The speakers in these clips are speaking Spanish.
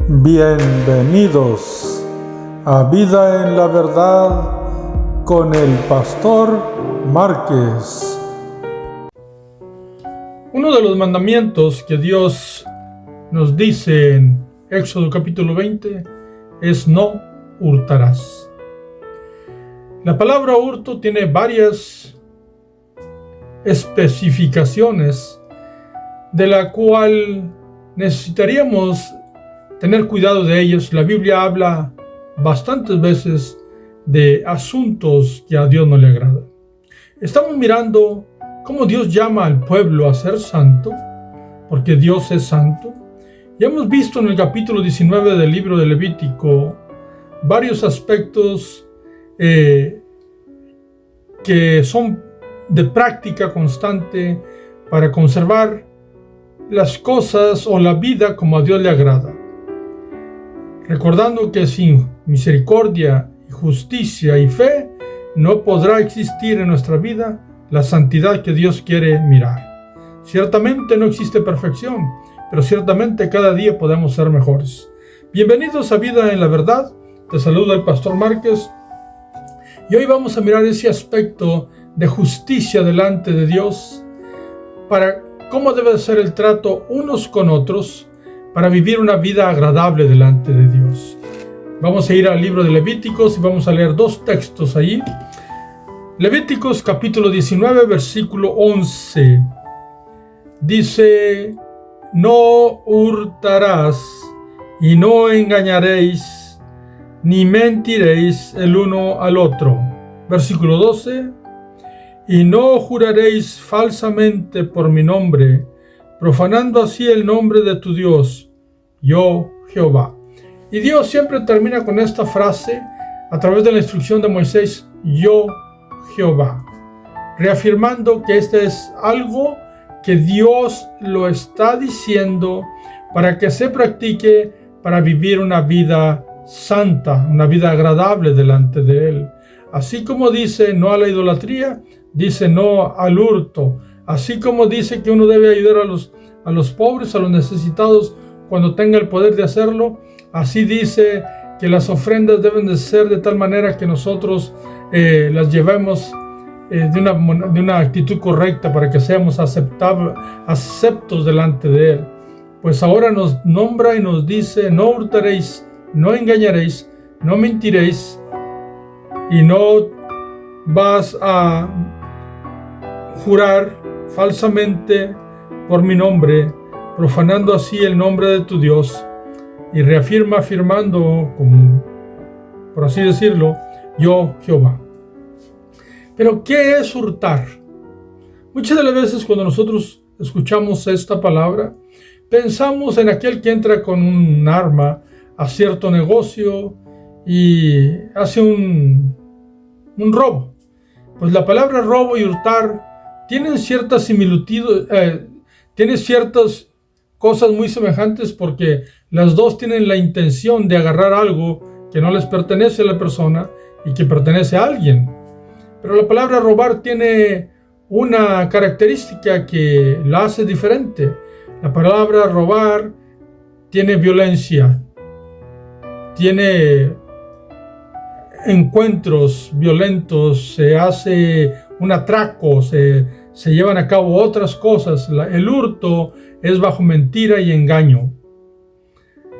Bienvenidos a Vida en la Verdad con el Pastor Márquez. Uno de los mandamientos que Dios nos dice en Éxodo capítulo 20 es no hurtarás. La palabra hurto tiene varias especificaciones de la cual necesitaríamos tener cuidado de ellas. La Biblia habla bastantes veces de asuntos que a Dios no le agradan. Estamos mirando cómo Dios llama al pueblo a ser santo, porque Dios es santo. Ya hemos visto en el capítulo 19 del libro de Levítico varios aspectos que son de práctica constante para conservar las cosas o la vida como a Dios le agrada. Recordando que sin misericordia, justicia y fe no podrá existir en nuestra vida la santidad que Dios quiere mirar. Ciertamente no existe perfección, pero ciertamente cada día podemos ser mejores. Bienvenidos a Vida en la Verdad. Te saluda el Pastor Márquez. Y hoy vamos a mirar ese aspecto de justicia delante de Dios, para cómo debe ser el trato unos con otros para vivir una vida agradable delante de Dios. Vamos a ir al libro de Levíticos y vamos a leer dos textos allí. Levíticos capítulo 19, versículo 11. Dice: no hurtarás y no engañaréis ni mentiréis el uno al otro. Versículo 12. Y no juraréis falsamente por mi nombre, profanando así el nombre de tu Dios, yo Jehová. Y Dios siempre termina con esta frase a través de la instrucción de Moisés, yo Jehová, reafirmando que este es algo que Dios lo está diciendo para que se practique para vivir una vida santa, una vida agradable delante de Él. Así como dice no a la idolatría, dice no al hurto. Así como dice que uno debe ayudar a los pobres, a los necesitados cuando tenga el poder de hacerlo, así dice que las ofrendas deben de ser de tal manera que nosotros las llevemos de una actitud correcta para que seamos aceptos delante de Él. Pues ahora nos nombra y nos dice: no hurtaréis, no engañaréis, no mentiréis y no vas a jurar falsamente por mi nombre, profanando así el nombre de tu Dios. Y reafirma afirmando, como por así decirlo, yo Jehová. Pero ¿qué es hurtar? Muchas de las veces cuando nosotros escuchamos esta palabra, pensamos en aquel que entra con un arma a cierto negocio y hace un robo. Pues la palabra robo y hurtar tienen ciertas similitudes, tienen ciertas cosas muy semejantes, porque las dos tienen la intención de agarrar algo que no les pertenece a la persona y que pertenece a alguien. Pero la palabra robar tiene una característica que la hace diferente. La palabra robar tiene violencia, tiene encuentros violentos, se hace un atraco, se llevan a cabo otras cosas. El hurto es bajo mentira y engaño.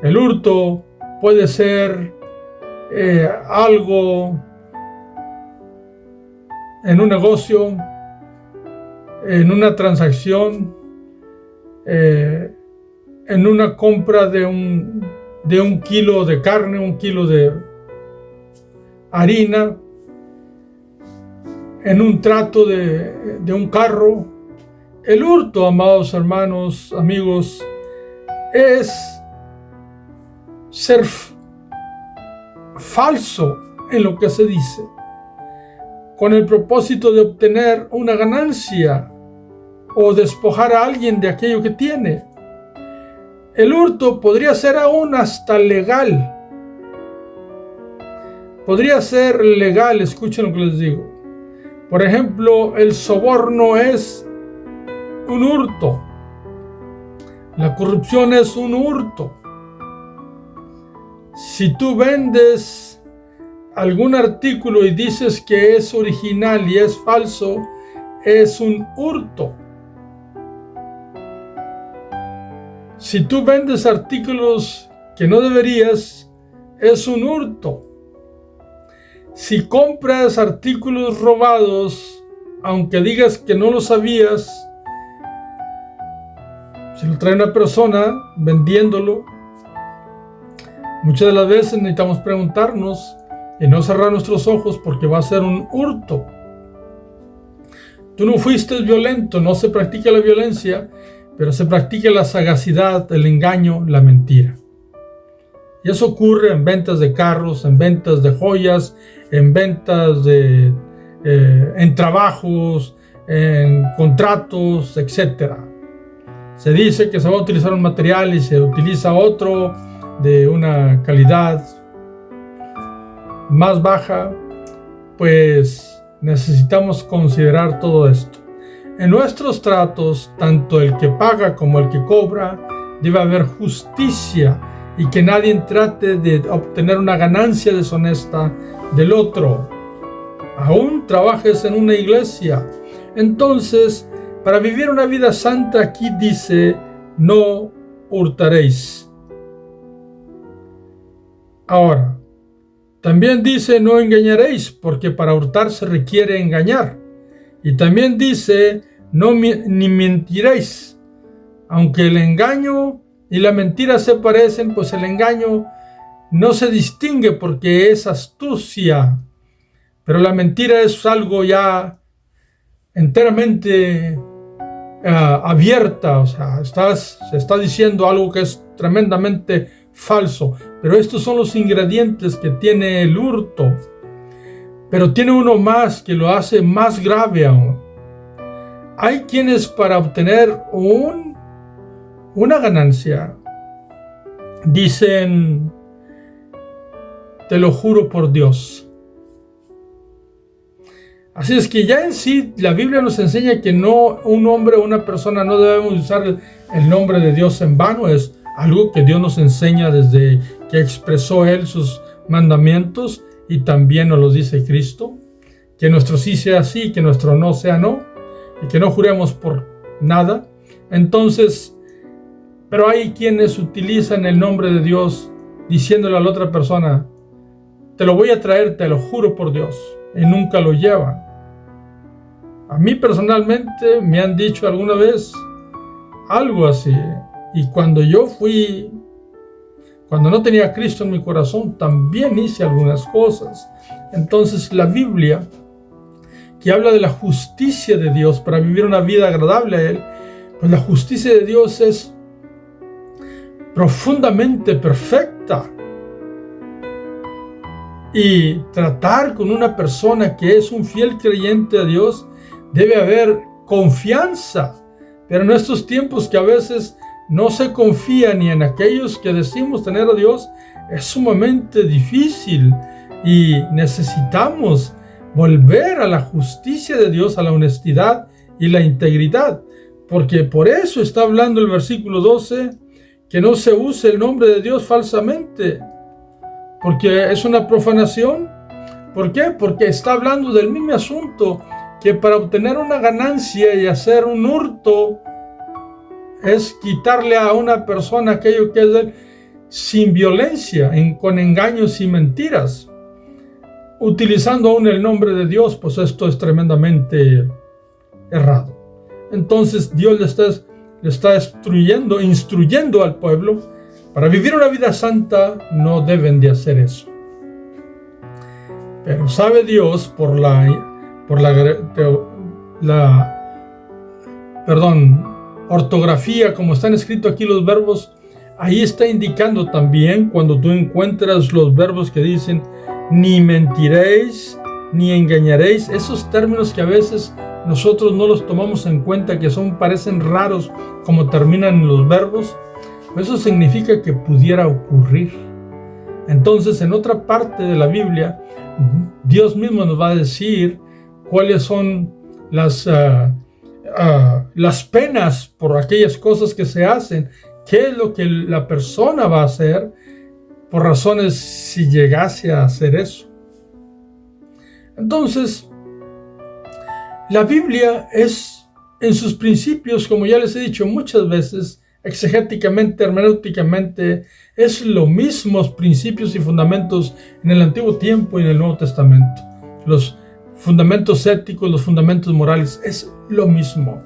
El hurto puede ser algo en un negocio, en una transacción, en una compra de un kilo de carne, un kilo de harina, en un trato de un carro. El hurto, amados hermanos, amigos, es ser falso en lo que se dice, con el propósito de obtener una ganancia o despojar a alguien de aquello que tiene. El hurto podría ser aún hasta legal. Podría ser legal, escuchen lo que les digo. Por ejemplo, el soborno es un hurto. La corrupción es un hurto. Si tú vendes algún artículo y dices que es original y es falso, es un hurto. Si tú vendes artículos que no deberías, es un hurto. Si compras artículos robados, aunque digas que no lo sabías, si lo trae una persona vendiéndolo, muchas de las veces necesitamos preguntarnos y no cerrar nuestros ojos porque va a ser un hurto. Tú no fuiste violento, no se practica la violencia, pero se practica la sagacidad, el engaño, la mentira. Y eso ocurre en ventas de carros, en ventas de joyas, en ventas en trabajos, en contratos, etc. Se dice que se va a utilizar un material y se utiliza otro de una calidad más baja, pues necesitamos considerar todo esto. En nuestros tratos, tanto el que paga como el que cobra, debe haber justicia y que nadie trate de obtener una ganancia deshonesta del otro. Aún trabajes en una iglesia. Entonces, para vivir una vida santa, aquí dice, no hurtaréis. Ahora, también dice, no engañaréis, porque para hurtar se requiere engañar. Y también dice, ni mentiréis. Aunque el engaño y la mentira se parecen, pues el engaño no se distingue porque es astucia. Pero la mentira es algo ya enteramente abierta. O sea, se está diciendo algo que es tremendamente falso. Pero estos son los ingredientes que tiene el hurto. Pero tiene uno más que lo hace más grave aún. Hay quienes para obtener una ganancia dicen, te lo juro por Dios. Así es que ya en sí la Biblia nos enseña que no, un hombre o una persona no debemos usar el nombre de Dios en vano. Es algo que Dios nos enseña desde que expresó Él sus mandamientos. Y también nos lo dice Cristo, que nuestro sí sea sí, que nuestro no sea no, y que no juremos por nada. Entonces, pero hay quienes utilizan el nombre de Dios diciéndole a la otra persona, te lo voy a traer, te lo juro por Dios, y nunca lo llevan. A mí personalmente me han dicho alguna vez algo así, y cuando no tenía a Cristo en mi corazón, también hice algunas cosas. Entonces la Biblia, que habla de la justicia de Dios para vivir una vida agradable a Él, pues la justicia de Dios es profundamente perfecta. Y tratar con una persona que es un fiel creyente a Dios, debe haber confianza. Pero en estos tiempos que a veces no se confía ni en aquellos que decimos tener a Dios, es sumamente difícil y necesitamos volver a la justicia de Dios, a la honestidad y la integridad, porque por eso está hablando el versículo 12, que no se use el nombre de Dios falsamente, porque es una profanación. ¿Por qué? Porque está hablando del mismo asunto, que para obtener una ganancia y hacer un hurto, es quitarle a una persona aquello que es de él sin violencia, con engaños y mentiras. Utilizando aún el nombre de Dios, pues esto es tremendamente errado. Entonces Dios le está instruyendo al pueblo, para vivir una vida santa no deben de hacer eso. Pero sabe Dios por la ortografía, como están escritos aquí los verbos, ahí está indicando también, cuando tú encuentras los verbos que dicen ni mentiréis, ni engañaréis, esos términos que a veces nosotros no los tomamos en cuenta, que parecen raros como terminan los verbos, eso significa que pudiera ocurrir. Entonces, en otra parte de la Biblia, Dios mismo nos va a decir cuáles son las penas por aquellas cosas que se hacen, qué es lo que la persona va a hacer por razones si llegase a hacer eso. Entonces, la Biblia es, en sus principios, como ya les he dicho muchas veces, exegéticamente, hermenéuticamente, es los mismos principios y fundamentos en el Antiguo Tiempo y en el Nuevo Testamento. Los fundamentos éticos, los fundamentos morales, es lo mismo.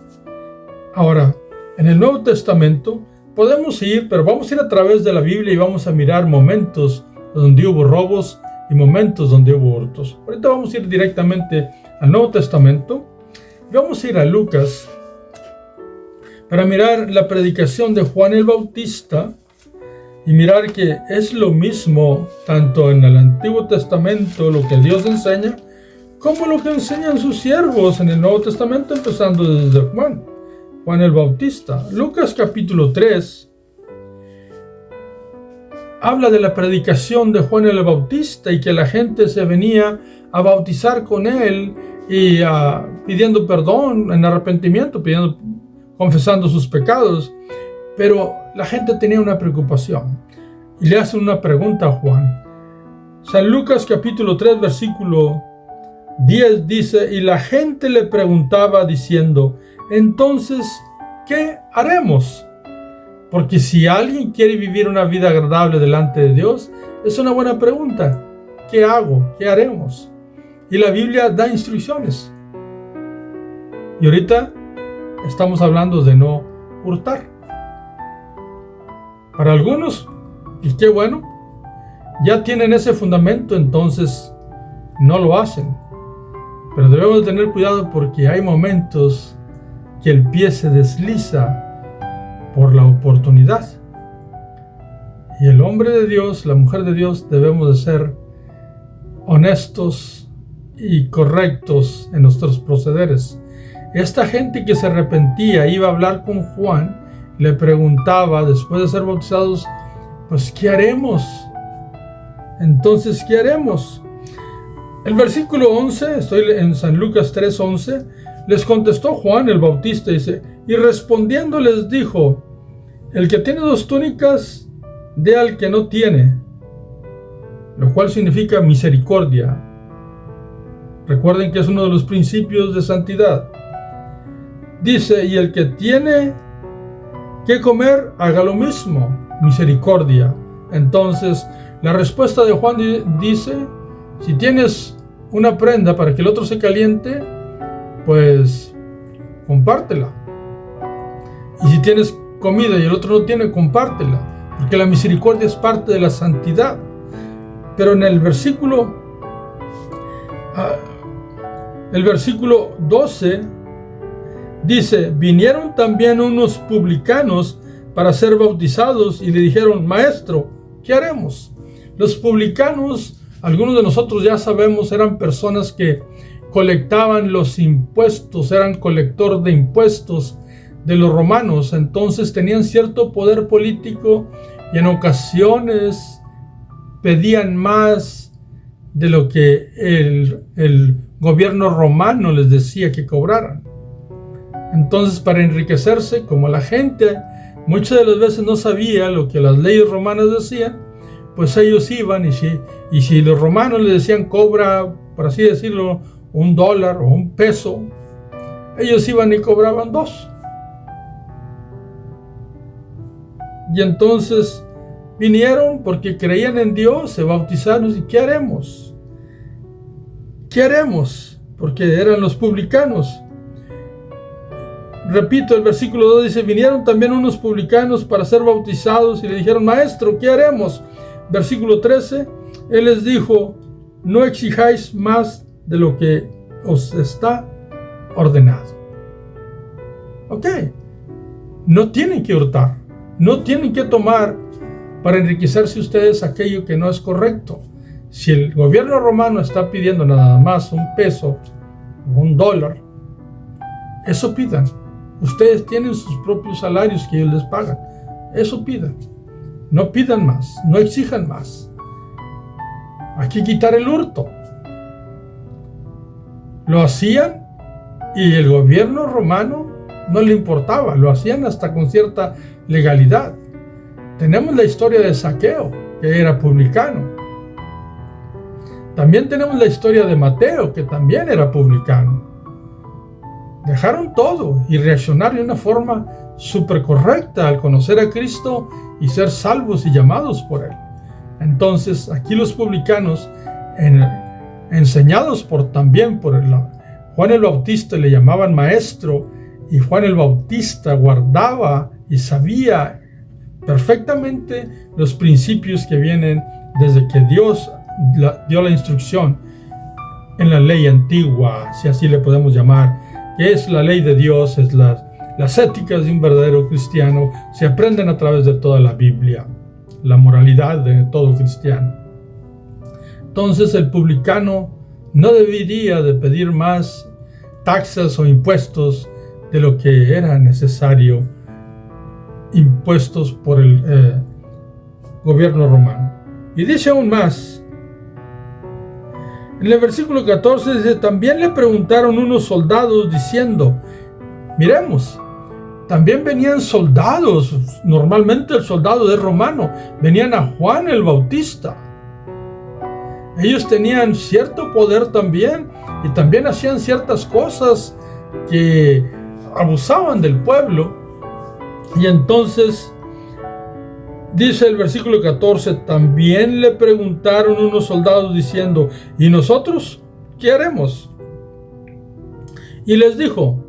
Ahora, en el Nuevo Testamento podemos ir, pero vamos a ir a través de la Biblia y vamos a mirar momentos donde hubo robos y momentos donde hubo hurtos. Ahorita vamos a ir directamente al Nuevo Testamento. Vamos a ir a Lucas para mirar la predicación de Juan el Bautista y mirar que es lo mismo tanto en el Antiguo Testamento, lo que Dios enseña, como lo que enseñan sus siervos en el Nuevo Testamento, empezando desde Juan el Bautista. Lucas capítulo 3 habla de la predicación de Juan el Bautista y que la gente se venía a bautizar con él y pidiendo perdón en arrepentimiento, confesando sus pecados. Pero la gente tenía una preocupación y le hacen una pregunta a Juan. San Lucas capítulo 3 versículo 10 dice: y la gente le preguntaba diciendo, entonces, ¿qué haremos? Porque si alguien quiere vivir una vida agradable delante de Dios, es una buena pregunta. ¿Qué hago? ¿Qué haremos? Y la Biblia da instrucciones. Y ahorita estamos hablando de no hurtar. Para algunos, y qué bueno, ya tienen ese fundamento, entonces no lo hacen. Pero debemos tener cuidado porque hay momentos que el pie se desliza por la oportunidad. Y el hombre de Dios, la mujer de Dios, debemos de ser honestos y correctos en nuestros procederes. Esta gente que se arrepentía iba a hablar con Juan, le preguntaba después de ser bautizados, pues ¿qué haremos? Entonces, ¿qué haremos? El versículo 11, estoy en San Lucas 3:11, les contestó Juan el Bautista, dice, y respondiendo les dijo, el que tiene 2 túnicas, dé al que no tiene, lo cual significa misericordia. Recuerden que es uno de los principios de santidad. Dice, y el que tiene que comer, haga lo mismo, misericordia. Entonces, la respuesta de Juan dice, si tienes una prenda para que el otro se caliente, pues compártela. Y si tienes comida y el otro no tiene, compártela, porque la misericordia es parte de la santidad. Pero en el versículo 12 dice, vinieron también unos publicanos para ser bautizados y le dijeron, maestro, ¿qué haremos? Los publicanos, algunos de nosotros ya sabemos, eran personas que colectaban los impuestos, eran colector de impuestos de los romanos, entonces tenían cierto poder político y en ocasiones pedían más de lo que el gobierno romano les decía que cobraran. Entonces, para enriquecerse, como la gente muchas de las veces no sabía lo que las leyes romanas decían, pues ellos iban y si los romanos les decían cobra, por así decirlo, $1 o $1, ellos iban y cobraban 2. Y entonces vinieron porque creían en Dios, se bautizaron y ¿qué haremos? ¿Qué haremos? Porque eran los publicanos. Repito, el versículo 2 dice, vinieron también unos publicanos para ser bautizados y le dijeron, maestro, ¿qué haremos? Versículo 13, él les dijo, no exijáis más de lo que os está ordenado. Ok, no tienen que hurtar, no tienen que tomar para enriquecerse ustedes aquello que no es correcto. Si el gobierno romano está pidiendo nada más $1 o $1, eso pidan. Ustedes tienen sus propios salarios que ellos les pagan. Eso pidan. No pidan más, no exijan más. Hay que quitar el hurto. Lo hacían y el gobierno romano no le importaba. Lo hacían hasta con cierta legalidad. Tenemos la historia de Zaqueo. que era publicano. También tenemos la historia de Mateo, que también era publicano. Dejaron todo y reaccionaron de una forma súper correcta al conocer a Cristo y ser salvos y llamados por Él. Entonces, aquí los publicanos, enseñados también por Juan el Bautista, le llamaban maestro, y Juan el Bautista guardaba y sabía perfectamente los principios que vienen desde que Dios dio la instrucción en la ley antigua, si así le podemos llamar, que es la ley de Dios, es las éticas de un verdadero cristiano, se aprenden a través de toda la Biblia, la moralidad de todo cristiano. Entonces el publicano no debería de pedir más taxas o impuestos de lo que era necesario, impuestos por el gobierno romano. Y dice aún más, en el versículo 14 dice, también le preguntaron unos soldados diciendo, miremos, también venían soldados, normalmente el soldado es romano, venían a Juan el Bautista. Ellos tenían cierto poder también y también hacían ciertas cosas que abusaban del pueblo. Y entonces dice el versículo 14, también le preguntaron unos soldados diciendo, ¿y nosotros qué haremos? Y les dijo,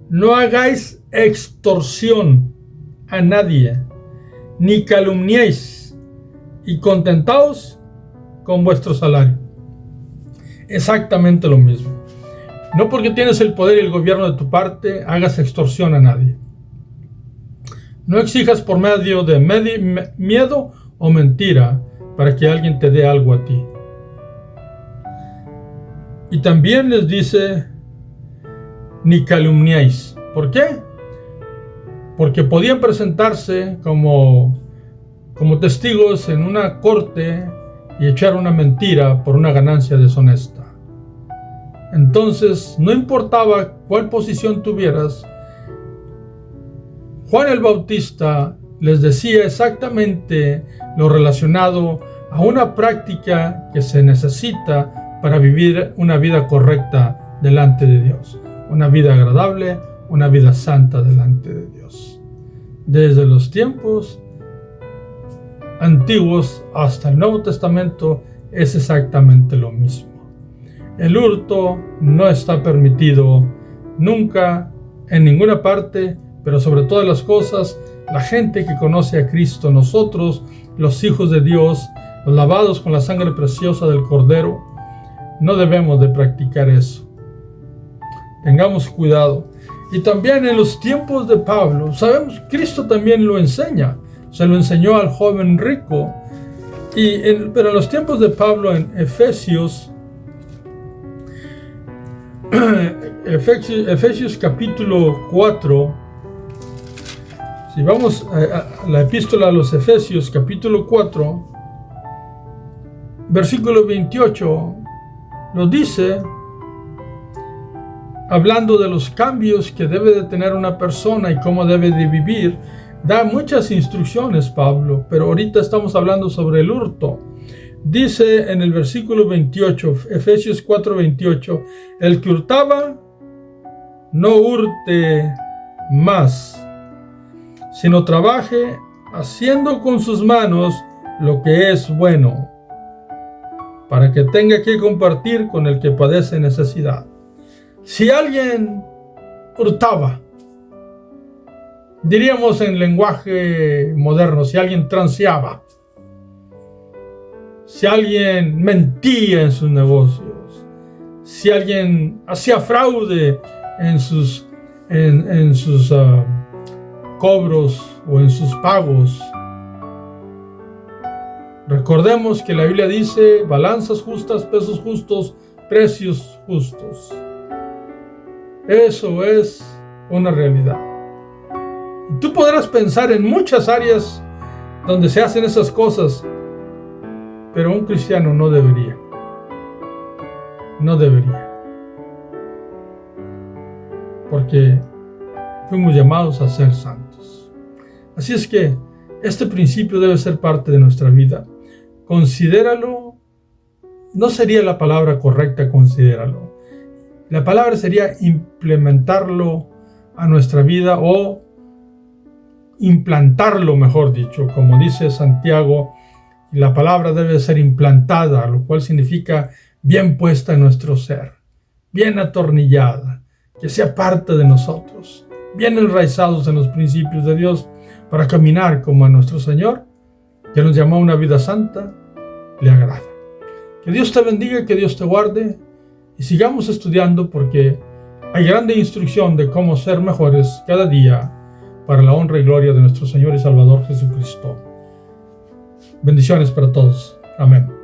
no hagáis extorsión a nadie, ni calumniéis, y contentaos con vuestro salario. Exactamente lo mismo. No porque tienes el poder y el gobierno de tu parte, hagas extorsión a nadie. No exijas por medio de miedo o mentira para que alguien te dé algo a ti. Y también les dice, ni calumniéis. ¿Por qué? Porque podían presentarse como testigos en una corte y echar una mentira por una ganancia deshonesta. Entonces, no importaba cuál posición tuvieras, Juan el Bautista les decía exactamente lo relacionado a una práctica que se necesita para vivir una vida correcta delante de Dios, una vida agradable, una vida santa delante de Dios. Desde los tiempos antiguos hasta el Nuevo Testamento es exactamente lo mismo. El hurto no está permitido nunca, en ninguna parte, pero sobre todas las cosas, la gente que conoce a Cristo, nosotros, los hijos de Dios, los lavados con la sangre preciosa del Cordero, no debemos de practicar eso. Tengamos cuidado. Y también en los tiempos de Pablo, sabemos, Cristo también lo enseña. Se lo enseñó al joven rico. Pero en los tiempos de Pablo, en Efesios capítulo 4, si vamos a la epístola a los Efesios capítulo 4, versículo 28, lo dice, hablando de los cambios que debe de tener una persona y cómo debe de vivir. Da muchas instrucciones Pablo, pero ahorita estamos hablando sobre el hurto. Dice en el versículo 28, Efesios 4:28, el que hurtaba, no hurte más, sino trabaje haciendo con sus manos lo que es bueno, para que tenga que compartir con el que padece necesidad. Si alguien hurtaba, diríamos en lenguaje moderno, si alguien transeaba, si alguien mentía en sus negocios, si alguien hacía fraude en sus cobros o en sus pagos. Recordemos que la Biblia dice balanzas justas, pesos justos, precios justos. Eso es una realidad. Y tú podrás pensar en muchas áreas donde se hacen esas cosas, pero un cristiano no debería. No debería. Porque fuimos llamados a ser santos. Así es que este principio debe ser parte de nuestra vida. considéralo, no sería la palabra correcta considéralo. La palabra sería implementarlo a nuestra vida o implantarlo, mejor dicho, como dice Santiago, la palabra debe ser implantada, lo cual significa bien puesta en nuestro ser, bien atornillada, que sea parte de nosotros, bien enraizados en los principios de Dios para caminar como a nuestro Señor, que nos llamó a una vida santa, le agrada. Que Dios te bendiga, que Dios te guarde y sigamos estudiando porque hay grande instrucción de cómo ser mejores cada día para la honra y gloria de nuestro Señor y Salvador Jesucristo. Bendiciones para todos. Amén.